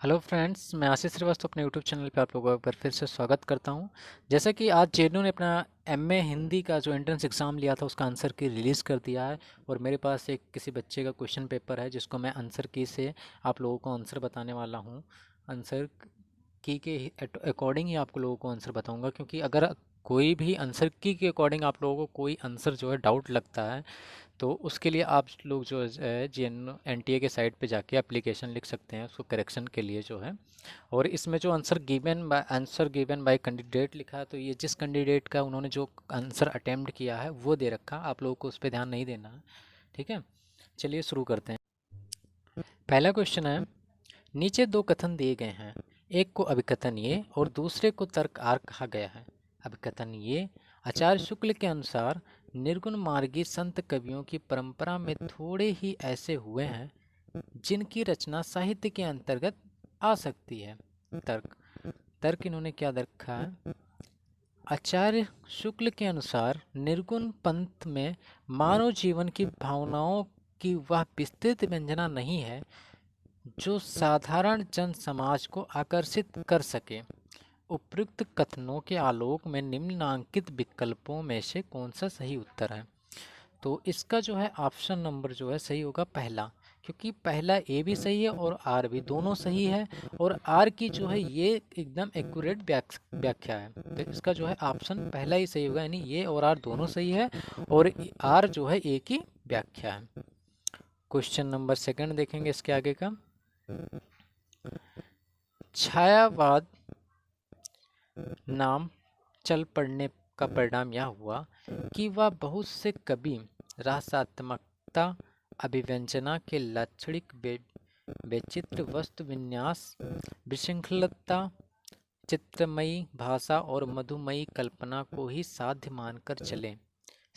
Hello friends, मैं आशीष श्रीवास्तव अपने YouTube channel पे आप लोगों का एक बार फिर से स्वागत करता हूं। जैसा कि आज जेएनयू ने अपना एमए हिंदी का जो एंट्रेंस एग्ज़ाम लिया था उसका आंसर की रिलीज़ कर दिया है और मेरे पास एक किसी बच्चे का क्वेश्चन पेपर है जिसको मैं आंसर की से आप लोगों को आंसर बताने वाला हूं। आंसर की के अकॉर्डिंग ही आप लोगों को आंसर बताऊंगा, क्योंकि अगर कोई भी आंसर की के अकॉर्डिंग आप लोगों को कोई आंसर जो है डाउट लगता है तो उसके लिए आप लोग जो है एनटीए के साइट पे जाके एप्लीकेशन लिख सकते हैं उसको करेक्शन के लिए जो है। और इसमें जो आंसर गिवन बाय कैंडिडेट लिखा है, तो ये जिस कैंडिडेट का उन्होंने जो आंसर अटेम्प्ट किया है वो दे रखा, आप लोगों को उस पर ध्यान नहीं देना है। ठीक है, चलिए शुरू करते हैं। पहला क्वेश्चन है, नीचे दो कथन दिए गए हैं, एक को अभिकथन ये और दूसरे को तर्क आर कहा गया है। अभिकथन ये, आचार्य शुक्ल के अनुसार निर्गुण मार्गी संत कवियों की परंपरा में थोड़े ही ऐसे हुए हैं जिनकी रचना साहित्य के अंतर्गत आ सकती है। तर्क तर्क इन्होंने क्या रखा है, आचार्य शुक्ल के अनुसार निर्गुण पंथ में मानव जीवन की भावनाओं की वह विस्तृत व्यंजना नहीं है जो साधारण जन समाज को आकर्षित कर सके। उपयुक्त कथनों के आलोक में निम्नांकित विकल्पों में से कौन सा सही उत्तर है? तो इसका जो है ऑप्शन नंबर जो है सही होगा पहला, क्योंकि पहला ए भी सही है और आर भी, दोनों सही है। और आर की जो है ये एकदम एक्यूरेट व्याख्या है, तो इसका जो है ऑप्शन पहला ही सही होगा, यानी ये और आर दोनों सही है और आर जो है ए की व्याख्या है। क्वेश्चन नंबर सेकंड देखेंगे इसके आगे का। छायावाद नाम चल पड़ने का परिणाम यह हुआ कि वह बहुत से कवि रसात्मकता, अभिव्यंजना के लाक्षणिक विचित्र वस्तु विन्यास, विशृंखलता, चित्रमयी भाषा और मधुमयी कल्पना को ही साध्य मानकर चले।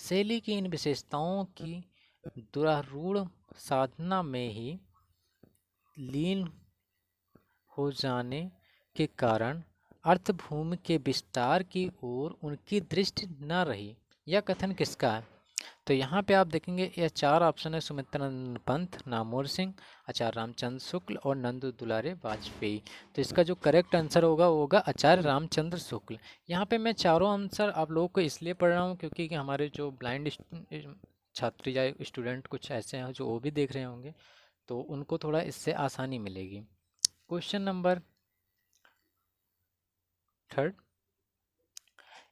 शैली की इन विशेषताओं की दुरारूढ़ साधना में ही लीन हो जाने के कारण अर्थभूमि के विस्तार की ओर उनकी दृष्टि न रही। यह कथन किसका है? तो यहाँ पे आप देखेंगे यह चार ऑप्शन है, सुमित्रानंद पंत, नामोर सिंह, आचार्य रामचंद्र शुक्ल और नंद दुलारे वाजपेयी। तो इसका जो करेक्ट आंसर होगा वो होगा आचार्य रामचंद्र शुक्ल। यहाँ पे मैं चारों आंसर आप लोगों को इसलिए पढ़ रहा हूँ क्योंकि हमारे जो ब्लाइंड छात्र या स्टूडेंट कुछ ऐसे हैं जो वो भी देख रहे होंगे, तो उनको थोड़ा इससे आसानी मिलेगी। क्वेश्चन नंबर थर्ड,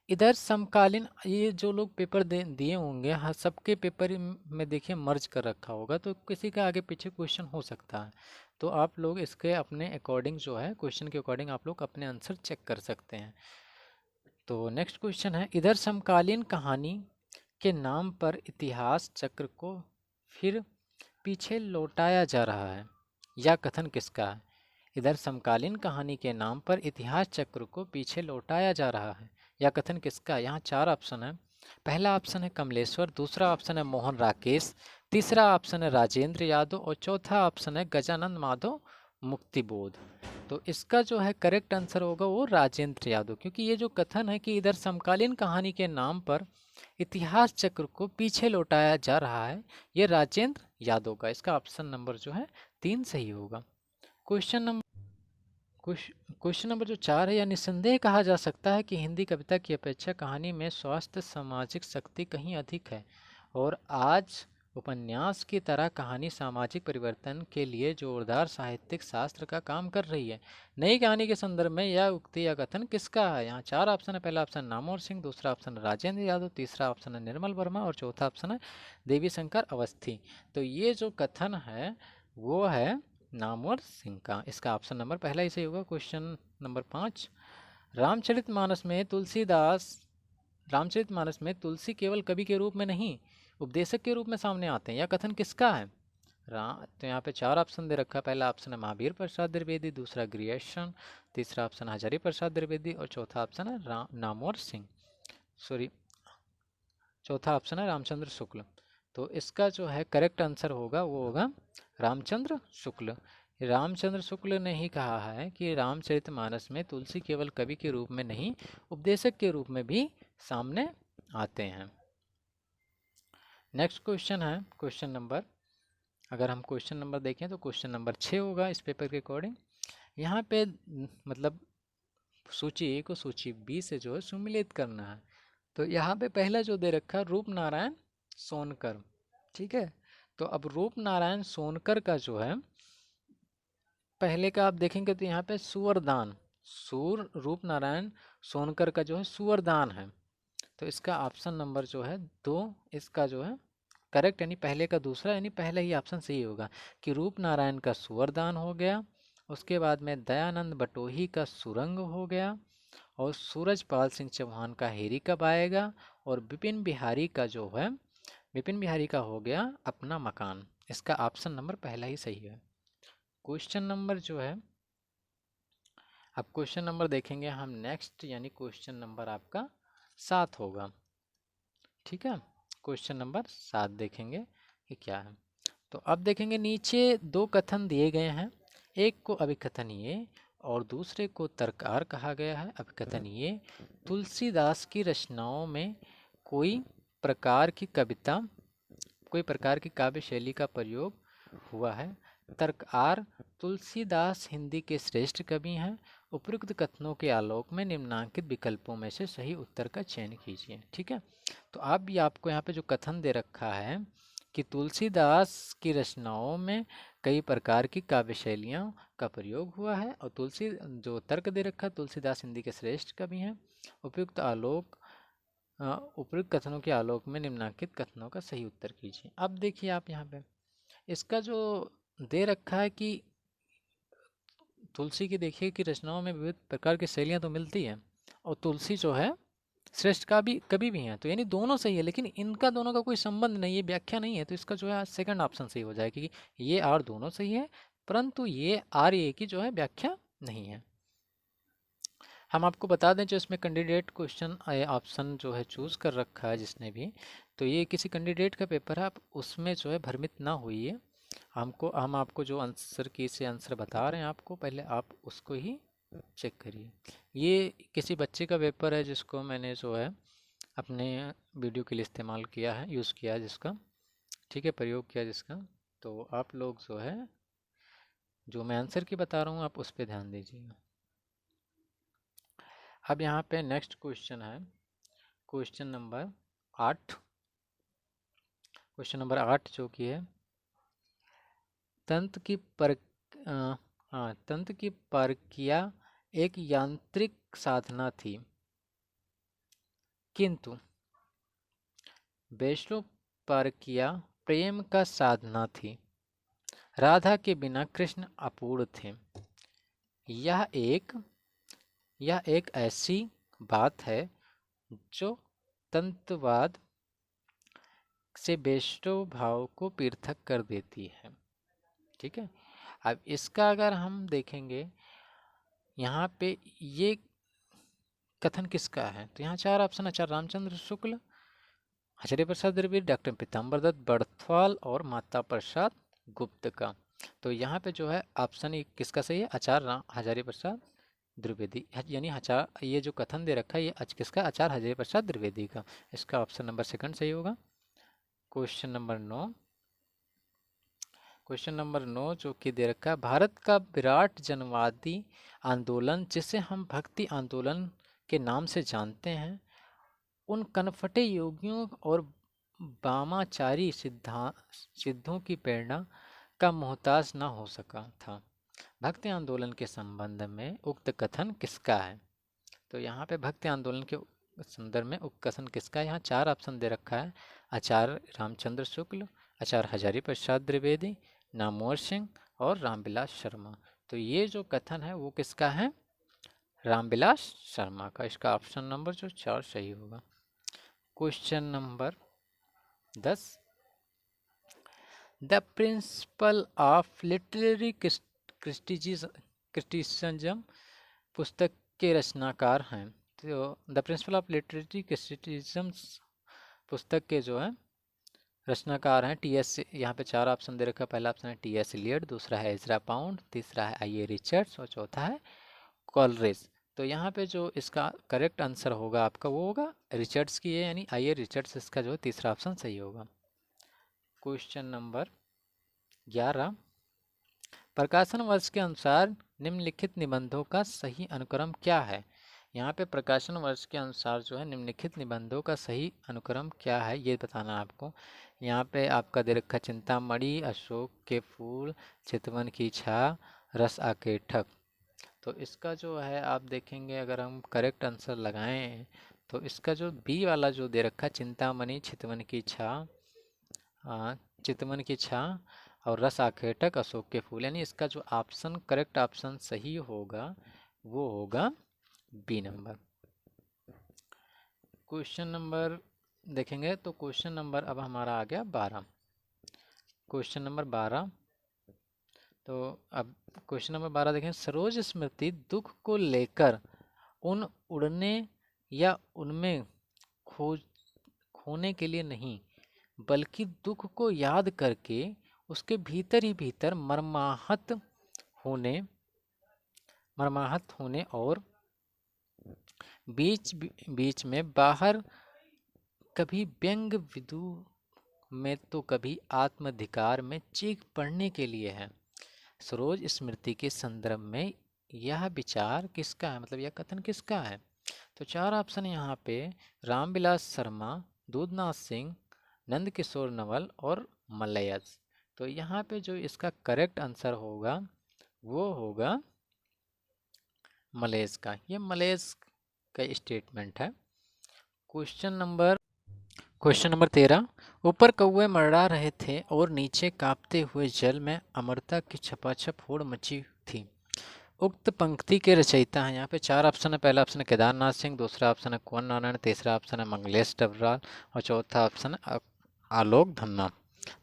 इधर समकालीन, ये जो लोग पेपर दिए होंगे, हाँ सबके पेपर में देखिए मर्ज कर रखा होगा, तो किसी का आगे पीछे क्वेश्चन हो सकता है, तो आप लोग इसके अपने अकॉर्डिंग जो है क्वेश्चन के अकॉर्डिंग आप लोग अपने आंसर चेक कर सकते हैं। तो नेक्स्ट क्वेश्चन है, इधर समकालीन कहानी के नाम पर इतिहास चक्र को फिर पीछे लौटाया जा रहा है, यह कथन किसका है? इधर समकालीन कहानी के नाम पर इतिहास चक्र को पीछे लौटाया जा रहा है, यह कथन किसका है? यहाँ चार ऑप्शन है। पहला ऑप्शन है कमलेश्वर, दूसरा ऑप्शन है मोहन राकेश, तीसरा ऑप्शन है राजेंद्र यादव और चौथा ऑप्शन है गजानंद माधव मुक्तिबोध। तो इसका जो है करेक्ट आंसर होगा वो राजेंद्र यादव, क्योंकि ये जो कथन है कि इधर समकालीन कहानी के नाम पर इतिहास चक्र को पीछे लौटाया जा रहा है, ये राजेंद्र यादव का, इसका ऑप्शन नंबर जो है 3 सही होगा। क्वेश्चन नंबर क्वेश्चन नंबर जो 4 है, या निस्संदेह कहा जा सकता है कि हिंदी कविता की अपेक्षा कहानी में स्वास्थ्य सामाजिक शक्ति कहीं अधिक है और आज उपन्यास की तरह कहानी सामाजिक परिवर्तन के लिए जोरदार साहित्यिक शास्त्र का काम कर रही है। नई कहानी के संदर्भ में यह उक्ति या कथन किसका है? यहाँ चार ऑप्शन है। पहला ऑप्शन नामोर सिंह, दूसरा ऑप्शन राजेंद्र यादव, तीसरा ऑप्शन है निर्मल वर्मा और चौथा ऑप्शन है देवी शंकर अवस्थी। तो ये जो कथन है वो है नामवर सिंह का, इसका ऑप्शन नंबर पहला ही सही होगा। क्वेश्चन नंबर 5, रामचरितमानस में तुलसीदास रामचरितमानस में तुलसी केवल कवि के रूप में नहीं उपदेशक के रूप में सामने आते हैं, यह कथन किसका है? तो यहाँ पे चार ऑप्शन दे रखा है। पहला ऑप्शन है महावीर प्रसाद द्विवेदी, दूसरा ग्रियर्सन, तीसरा ऑप्शन हजारी प्रसाद द्विवेदी और चौथा ऑप्शन है नामवर सिंह, सॉरी चौथा ऑप्शन है रामचंद्र शुक्ल। तो इसका जो है करेक्ट आंसर होगा वो होगा रामचंद्र शुक्ल। रामचंद्र शुक्ल ने ही कहा है कि रामचरितमानस में तुलसी केवल कवि के रूप में नहीं उपदेशक के रूप में भी सामने आते हैं। नेक्स्ट क्वेश्चन है क्वेश्चन नंबर, अगर हम क्वेश्चन नंबर देखें तो क्वेश्चन नंबर 6 होगा इस पेपर के अकॉर्डिंग। यहाँ पे मतलब सूची ए को सूची बी से जो है सुमिलित करना है। तो यहाँ पे पहला जो दे रखा है रूप नारायण सोनकर, ठीक है। तो अब रूप नारायण सोनकर का जो है पहले का आप देखेंगे तो यहाँ पे सुवरदान, सूर रूप नारायण सोनकर का जो है सुवरदान है। तो इसका ऑप्शन नंबर जो है 2 इसका जो है करेक्ट, यानी पहले का दूसरा, यानी पहला ही ऑप्शन सही होगा कि रूप नारायण का सुवरदान हो गया। उसके बाद में दयानंद बटोही का सुरंग हो गया, और सूरजपाल सिंह चौहान का हेरी कब आएगा, और विपिन बिहारी का जो है विपिन बिहारी का हो गया अपना मकान। इसका ऑप्शन नंबर पहला ही सही है। क्वेश्चन नंबर जो है, अब क्वेश्चन नंबर देखेंगे हम नेक्स्ट, यानी क्वेश्चन नंबर आपका 7 होगा, ठीक है। क्वेश्चन नंबर 7 देखेंगे कि क्या है। तो अब देखेंगे नीचे 2 कथन दिए गए हैं, एक को अभिकथनीय और दूसरे को तर्कआर कहा गया है। अभिकथनीय, तुलसीदास की रचनाओं में कोई प्रकार की कविता, कोई प्रकार की काव्य शैली का प्रयोग हुआ है। तर्कआर, तुलसीदास हिंदी के श्रेष्ठ कवि हैं। उपयुक्त कथनों के आलोक में निम्नांकित विकल्पों में से सही उत्तर का चयन कीजिए, ठीक है। तो अब ये आपको यहाँ पे जो कथन दे रखा है कि तुलसीदास की रचनाओं में कई प्रकार की काव्य शैलियों का प्रयोग हुआ है, और तुलसी जो तर्क दे रखा है तुलसीदास हिंदी के श्रेष्ठ कवि हैं। उपयुक्त आलोक उपयुक्त कथनों के आलोक में निम्नांकित कथनों का सही उत्तर कीजिए। अब देखिए आप यहाँ पे इसका जो दे रखा है कि तुलसी की देखिए कि रचनाओं में विविध प्रकार की शैलियाँ तो मिलती हैं, और तुलसी जो है श्रेष्ठ का भी कवि भी हैं, तो यानी दोनों सही है, लेकिन इनका दोनों का कोई संबंध नहीं है, व्याख्या नहीं है। तो इसका जो है सेकंड ऑप्शन सही हो जाएगा कि ये आर दोनों सही है, परंतु ये आर ए की जो है व्याख्या नहीं है। हम आपको बता दें जो इसमें कैंडिडेट क्वेश्चन ऑप्शन जो है चूज़ कर रखा है जिसने भी, तो ये किसी कैंडिडेट का पेपर है, आप उसमें जो है भ्रमित ना होइए। हम आपको जो आंसर की से आंसर बता रहे हैं आपको, पहले आप उसको ही चेक करिए। ये किसी बच्चे का पेपर है जिसको मैंने जो है अपने वीडियो के लिए इस्तेमाल किया है, यूज़ किया है जिसका, ठीक है, प्रयोग किया जिसका। तो आप लोग जो है जो मैं आंसर की बता रहा हूँ आप उस पर ध्यान दीजिएगा। अब यहाँ पे नेक्स्ट क्वेश्चन है क्वेश्चन नंबर 8। क्वेश्चन नंबर 8 जो कि है तंत्र की पर तंत्र की प्रक्रिया एक यांत्रिक साधना थी, किंतु वैष्णव प्रक्रिया प्रेम का साधना थी। राधा के बिना कृष्ण अपूर्ण थे। यह एक यह एक ऐसी बात है जो तंत्रवाद से वैष्णव भाव को पृथक कर देती है, ठीक है। अब इसका अगर हम देखेंगे यहाँ पे ये कथन किसका है, तो यहाँ 4 ऑप्शन, आचार्य रामचंद्र शुक्ल, आचार्य प्रसाद द्विवेदी, डॉक्टर पीताम्बर दत्त बड़थवाल और माता प्रसाद गुप्त का। तो यहाँ पे जो है ऑप्शन किसका सही है, आचार्य हजारी प्रसाद द्विवेदी, यानी आचार्य ये जो कथन दे रखा है ये किसका, आचार्य हजारी प्रसाद द्विवेदी का। इसका ऑप्शन नंबर सेकंड सही होगा। क्वेश्चन नंबर 9, क्वेश्चन नंबर 9 जो कि दे रखा है भारत का विराट जनवादी आंदोलन जिसे हम भक्ति आंदोलन के नाम से जानते हैं, उन कनफटे योगियों और वामाचारी सिद्धों की प्रेरणा का मोहताज न हो सका था। भक्ति आंदोलन के संबंध में उक्त कथन किसका है, तो यहाँ पे भक्ति आंदोलन के संदर्भ में उक्त कथन किसका है। यहाँ 4 ऑप्शन दे रखा है, आचार्य रामचंद्र शुक्ल, आचार्य हजारी प्रसाद द्विवेदी, नामवर सिंह और रामविलास शर्मा। तो ये जो कथन है वो किसका है, रामविलास शर्मा का। इसका ऑप्शन नंबर जो 4 सही होगा। Question number 10, the principle of literary criticism पुस्तक के रचनाकार हैं। तो the principle of literary criticism पुस्तक के जो है रचनाकार हैं टी.एस. यहाँ पे 4 ऑप्शन दे रखा है। पहला ऑप्शन है टी.एस. इलियट, दूसरा है एजरा पाउंड, तीसरा है आई.ए. रिचर्ड्स और चौथा है कॉलरेज। तो यहाँ पे जो इसका करेक्ट आंसर होगा आपका वो होगा रिचर्ड्स की है, यानी आई.ए. रिचर्ड्स इसका जो तीसरा ऑप्शन सही होगा। क्वेश्चन नंबर 11, प्रकाशन वर्ष के अनुसार निम्नलिखित निबंधों का सही अनुक्रम क्या है। यहाँ पे प्रकाशन वर्ष के अनुसार जो है निम्नलिखित निबंधों का सही अनुक्रम क्या है ये बताना है आपको। यहाँ पे आपका दे रखा चिंतामणि, अशोक के फूल, चितवन की छा, रस आकेठक। तो इसका जो है आप देखेंगे, अगर हम करेक्ट आंसर लगाएं तो इसका जो बी वाला जो दे रखा चिंतामणि, चितवन की छा, चितवन की छा और रस आखेटक, अशोक के फूल, यानी इसका जो ऑप्शन करेक्ट ऑप्शन सही होगा वो होगा बी नंबर। क्वेश्चन नंबर देखेंगे तो क्वेश्चन नंबर अब हमारा आ गया 12। क्वेश्चन नंबर 12, तो अब क्वेश्चन नंबर 12 देखें। सरोज स्मृति दुख को लेकर उन उड़ने या उनमें खो खोने के लिए नहीं, बल्कि दुख को याद करके उसके भीतर ही भीतर होने मर्माहत होने और बीच बीच में बाहर कभी व्यंग विदु में तो कभी आत्मधिकार में चीख पड़ने के लिए है। सरोज स्मृति के संदर्भ में यह विचार किसका है, मतलब यह कथन किसका है। तो चार ऑप्शन यहाँ पे रामविलास शर्मा, दूधनाथ सिंह, नंदकिशोर नवल और मलयज। तो यहाँ पे जो इसका करेक्ट आंसर होगा वो होगा मलेज का। ये मलेज का स्टेटमेंट है। Question number 13। ऊपर कौवे मरड़ा रहे थे और नीचे कांपते हुए जल में अमरता की छपाछप होड़ मची थी। उक्त पंक्ति के रचयिता हैं, यहाँ पे चार ऑप्शन है। पहला ऑप्शन है केदारनाथ सिंह, दूसरा ऑप्शन है कुंवर नारायण, तीसरा ऑप्शन है मंगलेश डबराल और चौथा ऑप्शन है आलोक धन्ना।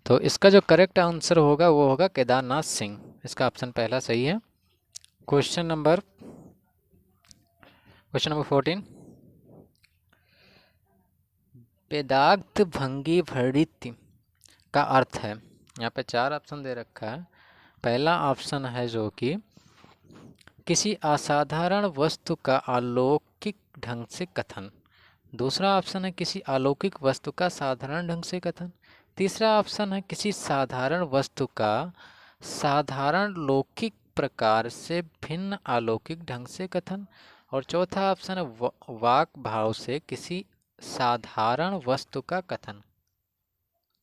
तो इसका जो करेक्ट आंसर होगा वो होगा केदारनाथ सिंह। इसका ऑप्शन पहला सही है। Question number 14। वेदांत भंगी भृत्य का अर्थ है। यहाँ पे चार ऑप्शन दे रखा है। पहला ऑप्शन है जो कि किसी असाधारण वस्तु का अलौकिक ढंग से कथन। दूसरा ऑप्शन है किसी अलौकिक वस्तु का साधारण ढंग से कथन। तीसरा ऑप्शन है किसी साधारण वस्तु का साधारण लौकिक प्रकार से भिन्न अलौकिक ढंग से कथन। और चौथा ऑप्शन है वाक भाव से किसी साधारण वस्तु का कथन।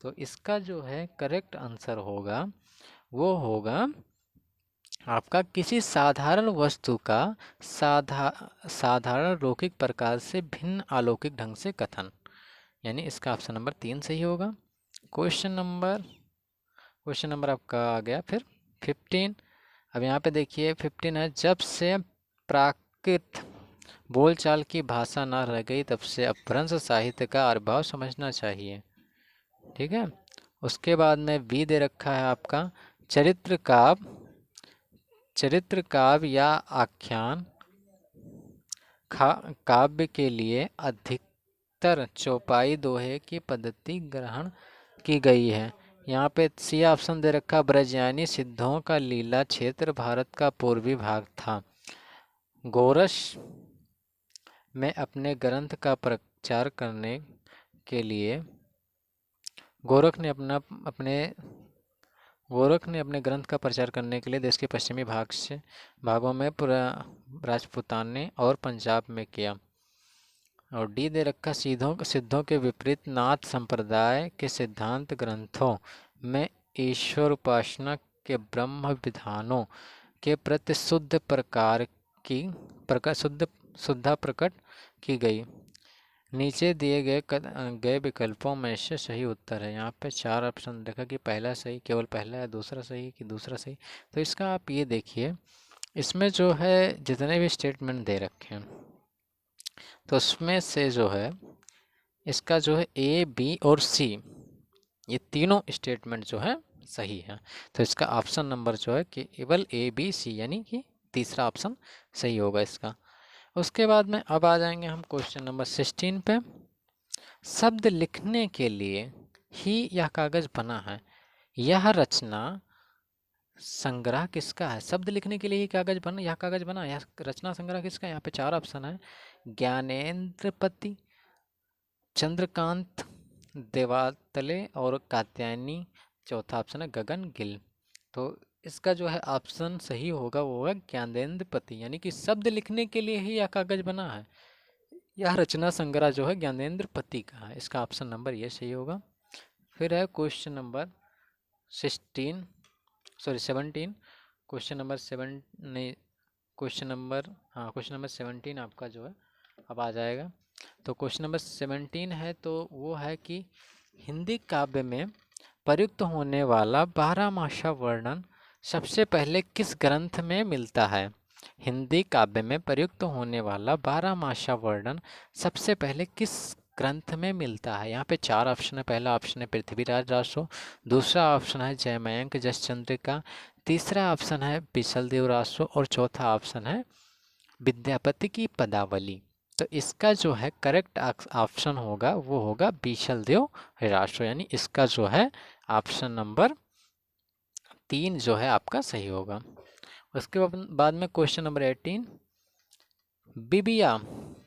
तो इसका जो है करेक्ट आंसर होगा वो होगा आपका किसी साधारण वस्तु का साधारण लौकिक प्रकार से भिन्न अलौकिक ढंग से कथन, यानी इसका ऑप्शन नंबर 3 सही होगा। क्वेश्चन नंबर आपका आ गया फिर 15। अब यहाँ पे देखिए 15 है, जब से प्राकृत बोलचाल की भाषा ना रह गई तब से अपभ्रंश साहित्य का आविर्भाव समझना चाहिए। ठीक है। उसके बाद में बी दे रखा है आपका चरित्र काव्य या आख्यान काव्य के लिए अधिकतर चौपाई दोहे की पद्धति ग्रहण की गई है। यहाँ पे सी ऑप्शन दे रखा, ब्रजयानी सिद्धों का लीला क्षेत्र भारत का पूर्वी भाग था। गोरस में अपने ग्रंथ का प्रचार करने के लिए गोरख ने अपने ग्रंथ का प्रचार करने के लिए देश के पश्चिमी भागों में राजपूताने और पंजाब में किया। और डी दे रखा, सिद्धों के विपरीत नाथ संप्रदाय के सिद्धांत ग्रंथों में ईश्वर उपासना के ब्रह्म विधानों के प्रति शुद्धा प्रकट की गई। नीचे दिए गए विकल्पों में से सही उत्तर है। यहाँ पे चार ऑप्शन देखा कि पहला सही, केवल पहला है, दूसरा सही कि दूसरा सही। तो इसका आप ये देखिए, इसमें जो है जितने भी स्टेटमेंट दे रखे हैं तो उसमें से जो है इसका जो है ए, बी और सी, ये तीनों स्टेटमेंट जो है सही है। तो इसका ऑप्शन नंबर जो है कि केवल ए, बी, सी, यानी कि तीसरा ऑप्शन सही होगा इसका। उसके बाद में अब आ जाएंगे हम क्वेश्चन नंबर 16 पे। शब्द लिखने के लिए ही यह कागज बना है, यह रचना संग्रह किसका है। शब्द लिखने के लिए ही यह कागज बना, यह रचना संग्रह किसका है। यहाँ पे चार ऑप्शन है, ज्ञानेन्द्रपति, चंद्रकांत देवातले और कात्यायनी। चौथा ऑप्शन है गगन गिल। तो इसका जो है ऑप्शन सही होगा वो होगा ज्ञानेंद्र पति, यानी कि शब्द लिखने के लिए ही यह कागज बना है। यह रचना संग्रह जो है ज्ञानेंद्र पति का है। इसका ऑप्शन नंबर ये सही होगा। फिर है क्वेश्चन नंबर 17। क्वेश्चन नंबर 7 नहीं, क्वेश्चन नंबर 17 आपका जो है अब आ जाएगा। तो क्वेश्चन नंबर 17 है तो वो है कि हिंदी काव्य में प्रयुक्त होने वाला बारहमासा वर्णन सबसे पहले किस ग्रंथ में मिलता है? हिंदी काव्य में प्रयुक्त होने वाला बारहमासा वर्णन सबसे पहले किस ग्रंथ में मिलता है? यहाँ पे 4 ऑप्शन है। पहला ऑप्शन है पृथ्वीराज रासो, दूसरा ऑप्शन है जयमयंक जसचंद्रिका, तीसरा ऑप्शन है बिसल देव रासो और चौथा ऑप्शन है विद्यापति की पदावली। तो इसका जो है करेक्ट ऑप्शन होगा वो होगा बिसल देव रासो, यानी इसका जो है ऑप्शन नंबर 3 जो है आपका सही होगा। उसके बाद में क्वेश्चन नंबर 18, बिबिया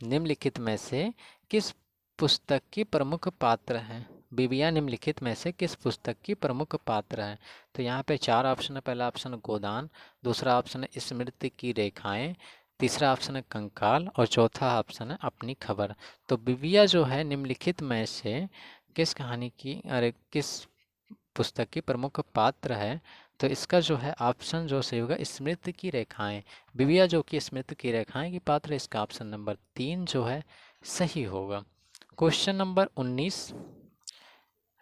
निम्नलिखित में से किस पुस्तक की प्रमुख पात्र है? बिबिया निम्नलिखित में से किस पुस्तक की प्रमुख पात्र है? तो यहाँ पे 4 ऑप्शन है। पहला ऑप्शन है गोदान, दूसरा ऑप्शन है स्मृति की रेखाएं, तीसरा ऑप्शन है कंकाल और चौथा ऑप्शन है अपनी खबर। तो बिबिया जो है निम्नलिखित में से किस कहानी की किस पुस्तक की प्रमुख पात्र है? तो इसका जो है ऑप्शन जो सही होगा स्मृति की रेखाएं। बिबिया जो कि स्मृति की रेखाएं की पात्र है, इसका ऑप्शन नंबर 3 जो है सही होगा। क्वेश्चन नंबर 19,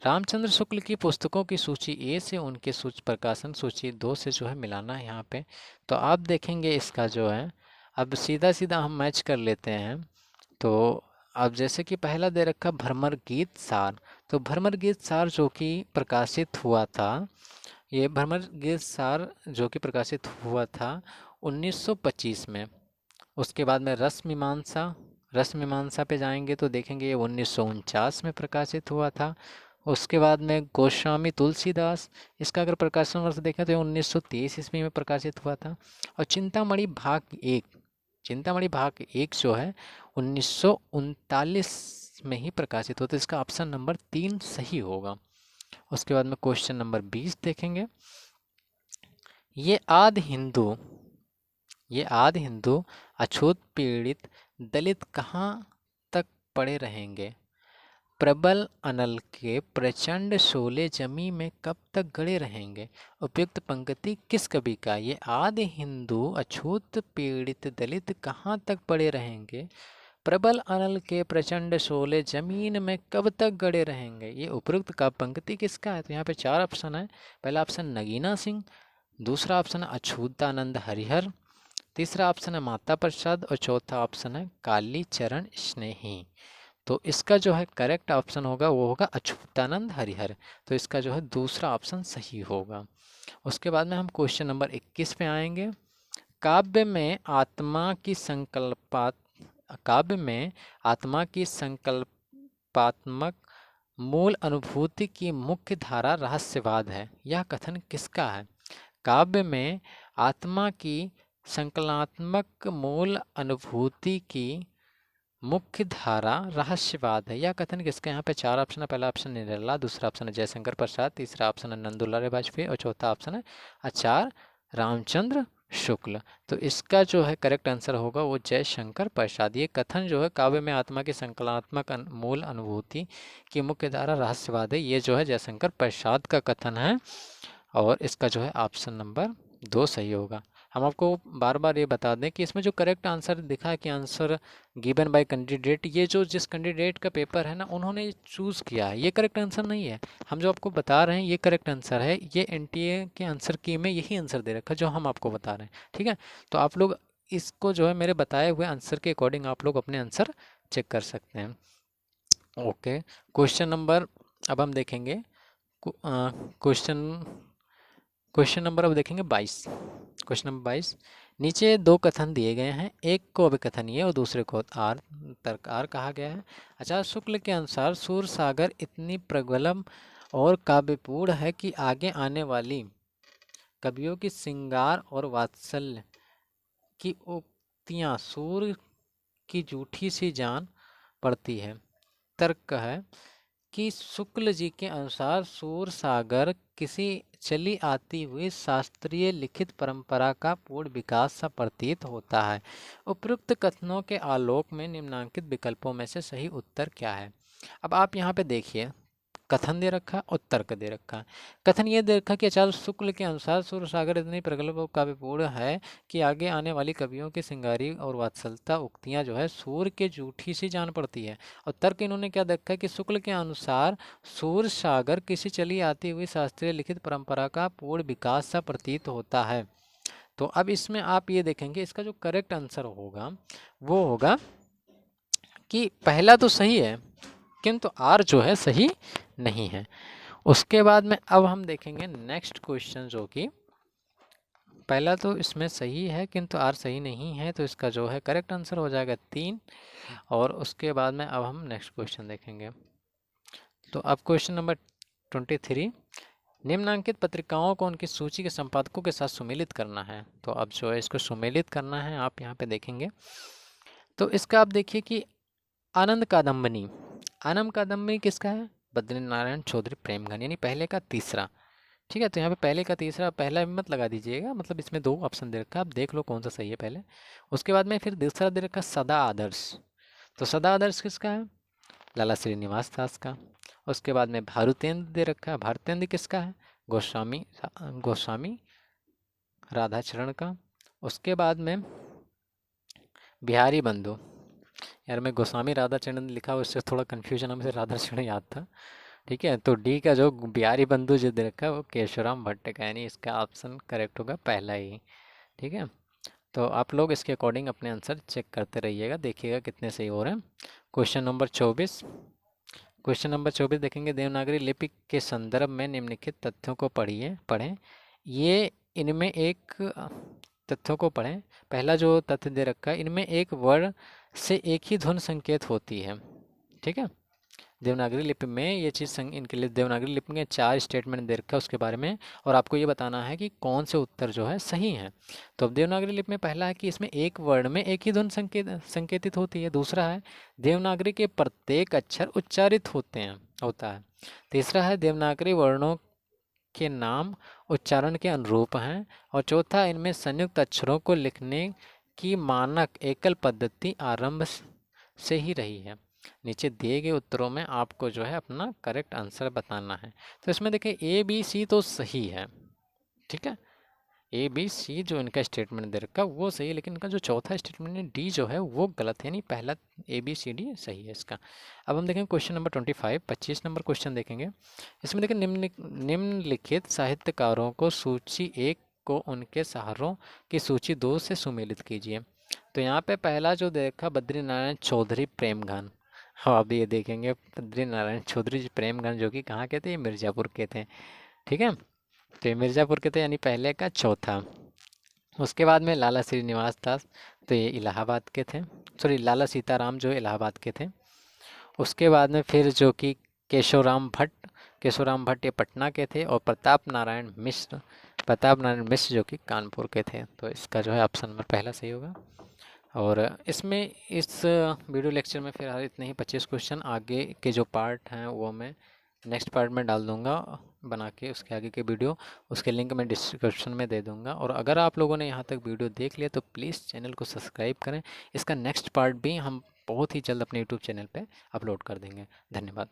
रामचंद्र शुक्ल की पुस्तकों की सूची ए से उनके प्रकाशन सूची 2 से जो है मिलाना है यहाँ पे। तो आप देखेंगे इसका जो है अब सीधा सीधा हम मैच कर लेते हैं। तो अब जैसे कि पहला दे रखा भ्रमर गीत सार, तो भ्रमर गीत सार जो कि प्रकाशित हुआ था, ये भ्रमर गीत सार जो कि प्रकाशित हुआ था 1925 में। उसके बाद में रस मीमांसा पे जाएंगे तो देखेंगे ये 1949 में प्रकाशित हुआ था। उसके बाद में गोस्वामी तुलसीदास, इसका अगर प्रकाशन वर्ष देखें तो ये 1923 ईस्वी में प्रकाशित हुआ था। और चिंतामणि भाग एक जो है 1939 में ही प्रकाशित होता है। इसका ऑप्शन नंबर 3 सही होगा। उसके बाद में क्वेश्चन नंबर 20 देखेंगे, ये आदि हिंदू अछूत पीड़ित दलित कहाँ तक पड़े रहेंगे? प्रबल अनल के प्रचंड शोले जमी में कब तक गड़े रहेंगे? उपयुक्त पंक्ति किस कवि का? ये आदि हिंदू अछूत पीड़ित दलित कहाँ तक पड़े रहेंगे, प्रबल अनल के प्रचंड शोले जमीन में कब तक गड़े रहेंगे, ये उपयुक्त का पंक्ति किसका है? तो यहाँ पे 4 ऑप्शन है। पहला ऑप्शन नगीना सिंह, दूसरा ऑप्शन है अछूतानंद हरिहर, तीसरा ऑप्शन है माता प्रसाद और चौथा ऑप्शन है कालीचरण स्नेही। तो इसका जो है करेक्ट ऑप्शन होगा वो होगा अछूतानंद हरिहर। तो इसका जो है दूसरा ऑप्शन सही होगा। उसके बाद में हम क्वेश्चन नंबर 21 पे आएंगे। काव्य में आत्मा की संकल्पात्मक मूल अनुभूति की मुख्य धारा रहस्यवाद है, यह कथन किसका है? काव्य में आत्मा की संकल्पात्मक मूल अनुभूति की मुख्य धारा रहस्यवाद है, यह कथन किसका? यहाँ पे 4 ऑप्शन है। पहला ऑप्शन निरला, दूसरा ऑप्शन है जयशंकर प्रसाद, तीसरा ऑप्शन है नंदुलाल वाजपेयी और चौथा ऑप्शन है आचार्य रामचंद्र शुक्ल। तो इसका जो है करेक्ट आंसर होगा वो जयशंकर प्रसाद। ये कथन जो है काव्य में आत्मा की संकल्पात्मक मूल अनुभूति की मुख्य धारा रहस्यवाद है, ये जो है जयशंकर प्रसाद का कथन है और इसका जो है ऑप्शन नंबर 2 सही होगा। हम आपको बार बार ये बता दें कि इसमें जो करेक्ट आंसर दिखा है कि आंसर गिवन बाय कैंडिडेट, ये जो जिस कैंडिडेट का पेपर है ना उन्होंने चूज़ किया है, ये करेक्ट आंसर नहीं है। हम जो आपको बता रहे हैं ये करेक्ट आंसर है, ये एनटीए के आंसर की में यही आंसर दे रखा है जो हम आपको बता रहे हैं। ठीक है, तो आप लोग इसको जो है मेरे बताए हुए आंसर के अकॉर्डिंग आप लोग अपने आंसर चेक कर सकते हैं। ओके, क्वेश्चन नंबर अब हम देखेंगे क्वेश्चन नंबर अब देखेंगे 22। क्वेश्चन नंबर 22, नीचे 2 कथन दिए गए हैं, एक को अभिकथनीय और दूसरे को तर्कआर कहा गया है। आचार्य शुक्ल के अनुसार सूर सागर इतनी प्रगल्भ और काव्यपूर्ण है कि आगे आने वाली कवियों की श्रृंगार और वात्सल्य की उक्तियां सूर की जूठी सी जान पड़ती है। तर्क है कि शुक्ल जी के अनुसार सूर सागर किसी चली आती हुई शास्त्रीय लिखित परंपरा का पूर्ण विकास सा प्रतीत होता है। उपरोक्त कथनों के आलोक में निम्नलिखित विकल्पों में से सही उत्तर क्या है। अब आप यहाँ पे देखिए, कथन दे रखा, उत्तर का दे रखा। कथन ये दे रखा कि आचार्य शुक्ल के अनुसार सूरसागर इतनी प्रगल्भ और काव्यपूर्ण है कि आगे आने वाली कवियों की सिंगारी और वात्सलता उक्तियां जो है सूर के जूठी सी जान पड़ती है। और तर्क इन्होंने क्या देखा कि शुक्ल के अनुसार सूर सागर किसी चली आती हुई शास्त्रीय लिखित परंपरा का पूर्ण विकास सा प्रतीत होता है। तो अब इसमें आप ये देखेंगे, इसका जो करेक्ट आंसर होगा वो होगा कि पहला तो सही है किंतु आर जो है सही नहीं है। उसके बाद में अब हम देखेंगे नेक्स्ट क्वेश्चन, जो कि पहला तो इसमें सही है किंतु आर सही नहीं है, तो इसका जो है करेक्ट आंसर हो जाएगा 3। और उसके बाद में अब हम नेक्स्ट क्वेश्चन देखेंगे। तो अब क्वेश्चन नंबर 23, निम्नांकित पत्रिकाओं को उनकी सूची के संपादकों के साथ सुमेलित करना है। तो अब जो है इसको सुमेलित करना है, आप यहाँ पे देखेंगे तो इसका आप देखिए कि आनंद कादम्बनी, आनंद कादम्बनी किसका है, बद्री नारायण चौधरी प्रेमघन, यानी पहले का तीसरा। ठीक है, तो यहाँ पे पहले का तीसरा, पहला भी मत लगा दीजिएगा, मतलब इसमें 2 ऑप्शन दे रखा है, आप देख लो कौन सा सही है पहले। उसके बाद में फिर दूसरा दे रखा सदा आदर्श। तो सदा आदर्श किसका है, लाला श्रीनिवास दास का। उसके बाद में भारुतेंद्र दे रखा है, भारुतेंद्र किसका है, गोस्वामी गोस्वामी राधाचरण का। उसके बाद में बिहारी बंधु, यार मैं गोस्वामी राधाचरण लिखा उससे थोड़ा कन्फ्यूजन, हमें राधाचरण याद था। ठीक है, तो डी का जो बिहारी बंधु जो दे रखा है वो केशवराम भट्ट का, यानी इसका ऑप्शन करेक्ट होगा पहला ही। ठीक है, तो आप लोग इसके अकॉर्डिंग अपने आंसर चेक करते रहिएगा, देखिएगा कितने सही हो रहे हैं। क्वेश्चन नंबर 24, क्वेश्चन नंबर 24 देखेंगे, देवनागरी लिपि के संदर्भ में निम्नलिखित तथ्यों को पढ़ें। ये इनमें एक तथ्यों को पढ़ें। पहला जो तथ्य दे रखा है, इनमें एक वर्ण से एक ही ध्वनि संकेत होती है। ठीक है, देवनागरी लिपि में ये चीज़ इनके लिए देवनागरी लिपि में 4 स्टेटमेंट दे रखा है उसके बारे में, और आपको ये बताना है कि कौन से उत्तर जो है सही है। तो अब देवनागरी लिपि में पहला है कि इसमें एक वर्ण में एक ही ध्वनि संकेतित होती है। दूसरा है देवनागरी के प्रत्येक अक्षर उच्चारित होता है। तीसरा है देवनागरी वर्णों के नाम उच्चारण के अनुरूप हैं। और चौथा, इनमें संयुक्त अक्षरों को लिखने की मानक एकल पद्धति आरंभ से ही रही है। नीचे दिए गए उत्तरों में आपको जो है अपना करेक्ट आंसर बताना है। तो इसमें देखिए ए बी सी तो सही है, ठीक है, ए बी सी जो इनका स्टेटमेंट दे रखा वो सही है, लेकिन इनका जो चौथा स्टेटमेंट है डी जो है वो गलत है, यानी पहला ए बी सी डी सही है इसका। अब हम देखेंगे क्वेश्चन नंबर 25, 25 नंबर क्वेश्चन देखेंगे। इसमें देखिए निम्नलिखित साहित्यकारों को सूची 1 को उनके सहारों की सूची 2 से सुमेलित कीजिए। तो यहाँ पे पहला जो देखा बद्री नारायण चौधरी प्रेमघन। हाँ, अब ये देखेंगे बद्री नारायण चौधरी जी प्रेमघन जो कि कहाँ के थे, ये मिर्ज़ापुर के थे। ठीक है, तो ये मिर्ज़ापुर के थे, यानी पहले का चौथा। उसके बाद में लाला श्रीनिवास दास, तो ये इलाहाबाद के थे, सॉरी लाला सीताराम जो इलाहाबाद के थे। उसके बाद में फिर जो कि केशवराम भट्ट ये पटना के थे। और प्रताप नारायण मिश्र जो कि कानपुर के थे। तो इसका जो है ऑप्शन नंबर पहला सही होगा। और इसमें इस वीडियो लेक्चर में फिलहाल इतने ही 25 क्वेश्चन, आगे के जो पार्ट हैं वो मैं नेक्स्ट पार्ट में डाल दूंगा बना के, उसके आगे के वीडियो उसके लिंक मैं डिस्क्रिप्शन में दे दूंगा। और अगर आप लोगों ने यहाँ तक वीडियो देख लिया तो प्लीज़ चैनल को सब्सक्राइब करें। इसका नेक्स्ट पार्ट भी हम बहुत ही जल्द अपने यूट्यूब चैनल पे अपलोड कर देंगे। धन्यवाद।